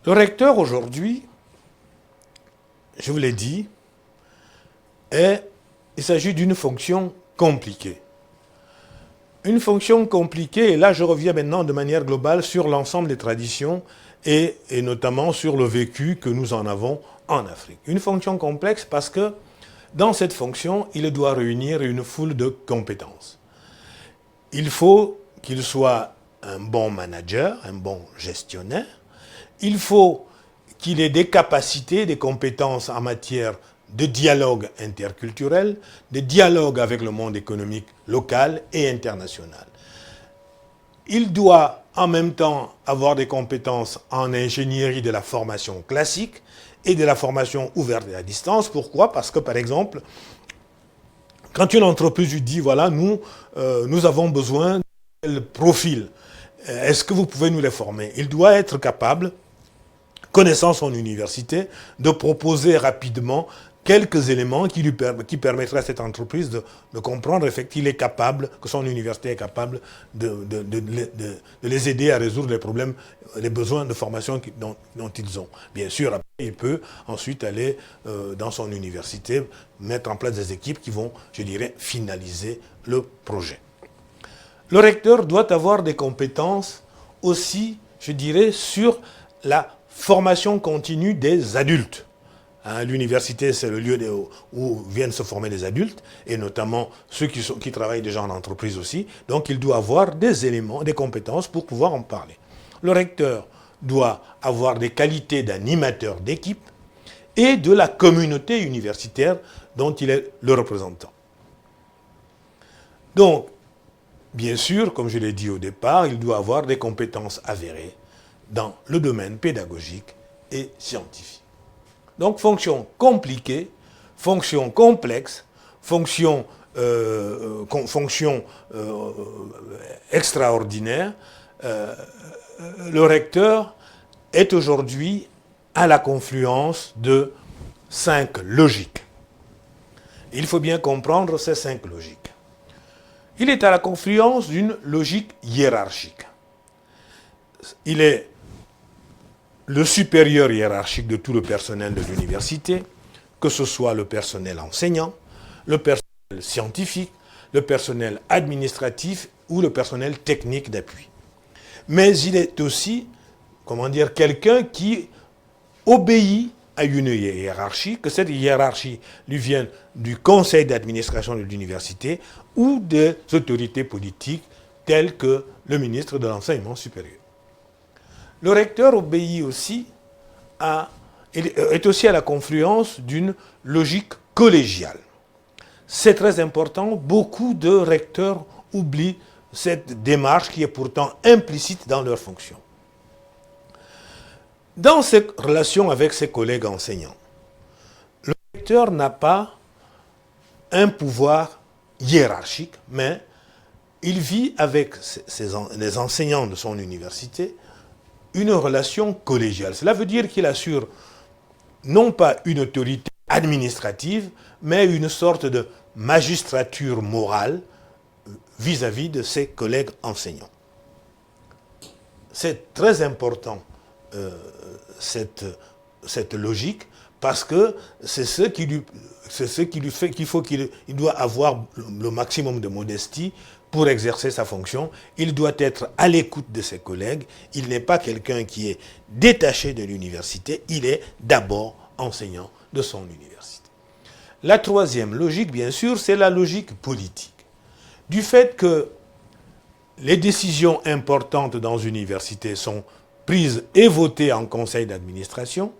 Le recteur aujourd'hui, je vous l'ai dit, il s'agit d'une fonction compliquée. Une fonction compliquée, et là je reviens maintenant de manière globale sur l'ensemble des traditions et notamment sur le vécu que nous en avons en Afrique. Une fonction complexe parce que dans cette fonction, il doit réunir une foule de compétences. Il faut qu'il soit un bon manager, un bon gestionnaire. Il faut qu'il ait des capacités, des compétences en matière de dialogue interculturel, de dialogue avec le monde économique local et international. Il doit en même temps avoir des compétences en ingénierie de la formation classique et de la formation ouverte et à distance. Pourquoi? Parce que, par exemple, quand une entreprise lui dit, voilà, nous avons besoin de tel profil, est-ce que vous pouvez nous les former? Il doit être capable, connaissant son université, de proposer rapidement quelques éléments qui permettraient à cette entreprise de comprendre qu'il est capable, que son université est capable de les aider à résoudre les problèmes, les besoins de formation dont ils ont. Bien sûr, après, il peut ensuite aller dans son université, mettre en place des équipes qui vont, je dirais, finaliser le projet. Le recteur doit avoir des compétences aussi, je dirais, sur la formation continue des adultes. L'université, c'est le lieu où viennent se former des adultes, et notamment ceux qui travaillent déjà en entreprise aussi. Donc, il doit avoir des éléments, des compétences pour pouvoir en parler. Le recteur doit avoir des qualités d'animateur d'équipe et de la communauté universitaire dont il est le représentant. Donc, bien sûr, comme je l'ai dit au départ, il doit avoir des compétences avérées dans le domaine pédagogique et scientifique. Donc, fonction compliquée, fonction complexe, fonction extraordinaire. Le recteur est aujourd'hui à la confluence de 5 logiques. Il faut bien comprendre ces 5 logiques. Il est à la confluence d'une logique hiérarchique. Il est le supérieur hiérarchique de tout le personnel de l'université, que ce soit le personnel enseignant, le personnel scientifique, le personnel administratif ou le personnel technique d'appui. Mais il est aussi, quelqu'un qui obéit à une hiérarchie, que cette hiérarchie lui vienne du conseil d'administration de l'université ou des autorités politiques telles que le ministre de l'enseignement supérieur. Le recteur obéit aussi est aussi à la confluence d'une logique collégiale. C'est très important, beaucoup de recteurs oublient cette démarche qui est pourtant implicite dans leur fonction. Dans ses relations avec ses collègues enseignants, le recteur n'a pas un pouvoir hiérarchique, mais il vit avec les enseignants de son université une relation collégiale. Cela veut dire qu'il assure non pas une autorité administrative, mais une sorte de magistrature morale vis-à-vis de ses collègues enseignants. C'est très important, cette logique, parce que c'est ce qui lui fait qu'il doit avoir le maximum de modestie pour exercer sa fonction. Il doit être à l'écoute de ses collègues. Il n'est pas quelqu'un qui est détaché de l'université. Il est d'abord enseignant de son université. La troisième logique, bien sûr, c'est la logique politique. Du fait que les décisions importantes dans une université sont prises et votées en conseil d'administration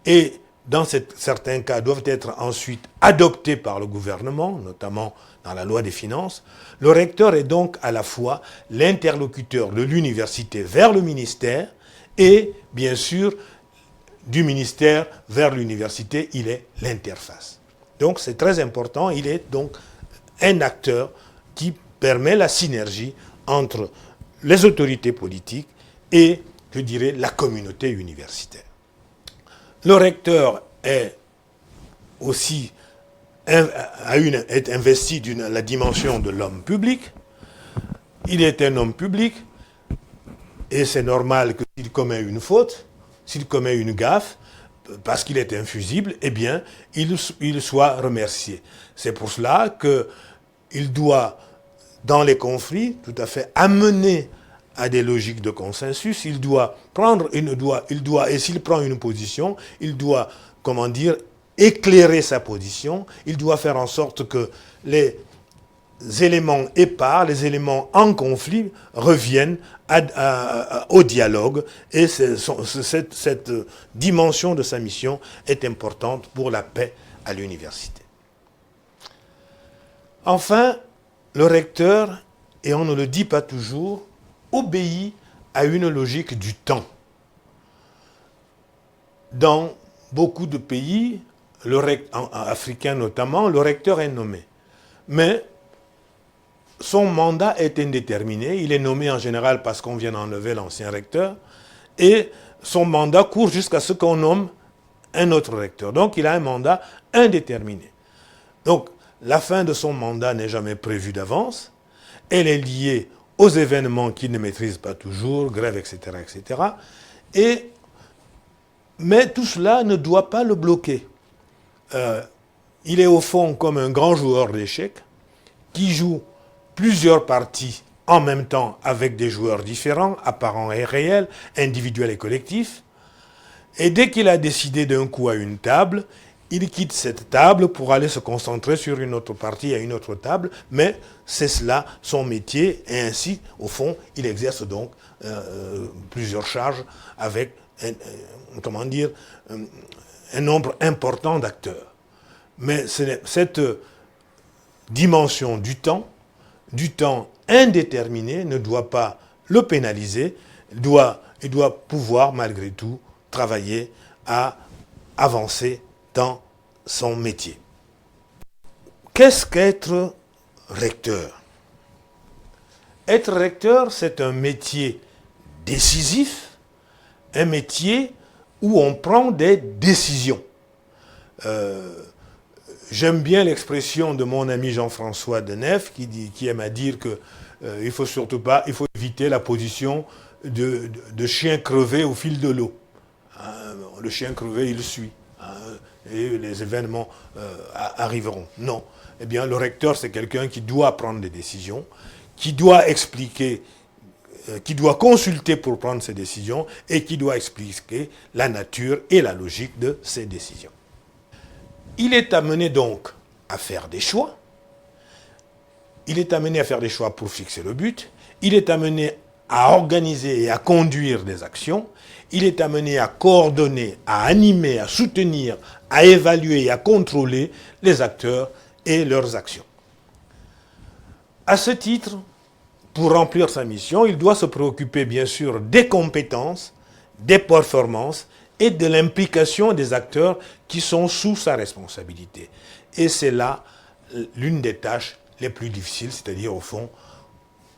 et dans certains cas, doivent être ensuite adoptées par le gouvernement, notamment dans la loi des finances. Le recteur est donc à la fois l'interlocuteur de l'université vers le ministère et, bien sûr, du ministère vers l'université, il est l'interface. Donc c'est très important, il est donc un acteur qui permet la synergie entre les autorités politiques et, je dirais, la communauté universitaire. Le recteur est aussi est investi de la dimension de l'homme public. Il est un homme public et c'est normal que s'il commet une faute, s'il commet une gaffe, parce qu'il est infusible, eh bien, il soit remercié. C'est pour cela qu'il doit, dans les conflits, tout à fait amener à des logiques de consensus. Il doit prendre et s'il prend une position, il doit, comment dire, éclairer sa position. Il doit faire en sorte que les éléments épars, les éléments en conflit reviennent au dialogue, et cette dimension de sa mission est importante pour la paix à l'université. Enfin, le recteur, et on ne le dit pas toujours, obéit à une logique du temps. Dans beaucoup de pays, africains notamment, le recteur est nommé. Mais son mandat est indéterminé. Il est nommé en général parce qu'on vient d'enlever l'ancien recteur. Et son mandat court jusqu'à ce qu'on nomme un autre recteur. Donc il a un mandat indéterminé. Donc la fin de son mandat n'est jamais prévue d'avance. Elle est liée aux événements qu'il ne maîtrise pas toujours, grève, etc., etc. Mais tout cela ne doit pas le bloquer. Il est au fond comme un grand joueur d'échecs qui joue plusieurs parties en même temps avec des joueurs différents, apparents et réels, individuels et collectifs. Et dès qu'il a décidé d'un coup à une table, il quitte cette table pour aller se concentrer sur une autre partie à une autre table, mais c'est cela son métier, et ainsi, au fond, il exerce donc plusieurs charges avec un nombre important d'acteurs. Mais cette dimension du temps indéterminé, ne doit pas le pénaliser, il doit pouvoir malgré tout travailler à avancer dans son métier. Qu'est-ce qu'être recteur? Être recteur, c'est un métier décisif, un métier où on prend des décisions. J'aime bien l'expression de mon ami Jean-François Denef qui aime à dire que il faut éviter la position de chien crevé au fil de l'eau. Le chien crevé, il suit. Et les événements arriveront. Non. Eh bien, le recteur, c'est quelqu'un qui doit prendre des décisions, qui doit expliquer, qui doit consulter pour prendre ses décisions et qui doit expliquer la nature et la logique de ces décisions. Il est amené donc à faire des choix. Il est amené à faire des choix pour fixer le but. Il est amené à organiser et à conduire des actions. Il est amené à coordonner, à animer, à soutenir, à évaluer et à contrôler les acteurs et leurs actions. À ce titre, pour remplir sa mission, il doit se préoccuper bien sûr des compétences, des performances et de l'implication des acteurs qui sont sous sa responsabilité. Et c'est là l'une des tâches les plus difficiles, c'est-à-dire au fond,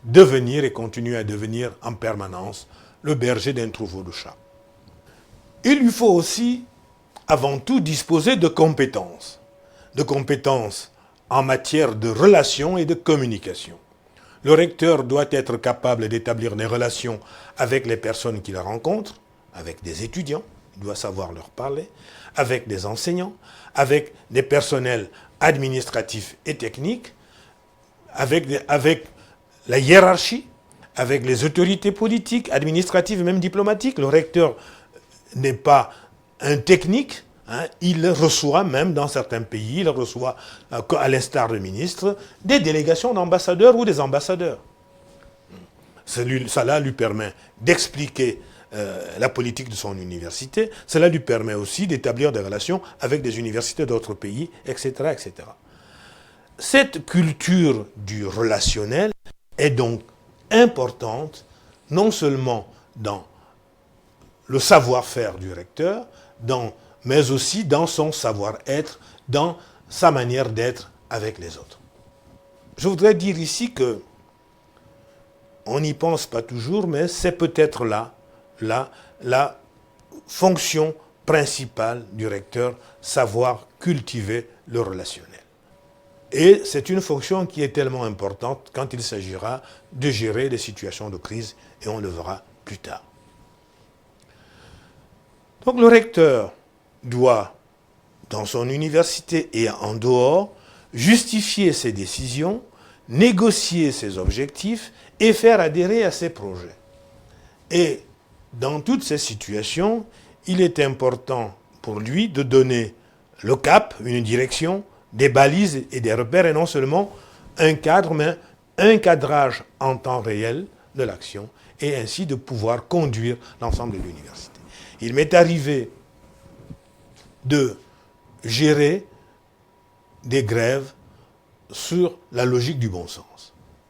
devenir et continuer à devenir en permanence le berger d'un troupeau de chats. Il lui faut aussi, avant tout, disposer de compétences en matière de relations et de communication. Le recteur doit être capable d'établir des relations avec les personnes qu'il rencontre, avec des étudiants, il doit savoir leur parler, avec des enseignants, avec des personnels administratifs et techniques, avec la hiérarchie, avec les autorités politiques, administratives et même diplomatiques. Le recteur n'est pas un technique, il reçoit même dans certains pays, il reçoit, à l'instar de ministres, des délégations d'ambassadeurs ou des ambassadeurs. Cela lui permet d'expliquer la politique de son université, cela lui permet aussi d'établir des relations avec des universités d'autres pays, etc., etc. Cette culture du relationnel est donc importante, non seulement dans le savoir-faire du recteur, mais aussi dans son savoir-être, dans sa manière d'être avec les autres. Je voudrais dire ici que on n'y pense pas toujours, mais c'est peut-être là la fonction principale du recteur, savoir cultiver le relationnel. Et c'est une fonction qui est tellement importante quand il s'agira de gérer des situations de crise, et on le verra plus tard. Donc le recteur doit, dans son université et en dehors, justifier ses décisions, négocier ses objectifs et faire adhérer à ses projets. Et dans toutes ces situations, il est important pour lui de donner le cap, une direction, des balises et des repères, et non seulement un cadre, mais un cadrage en temps réel de l'action, et ainsi de pouvoir conduire l'ensemble de l'université. Il m'est arrivé de gérer des grèves sur la logique du bon sens.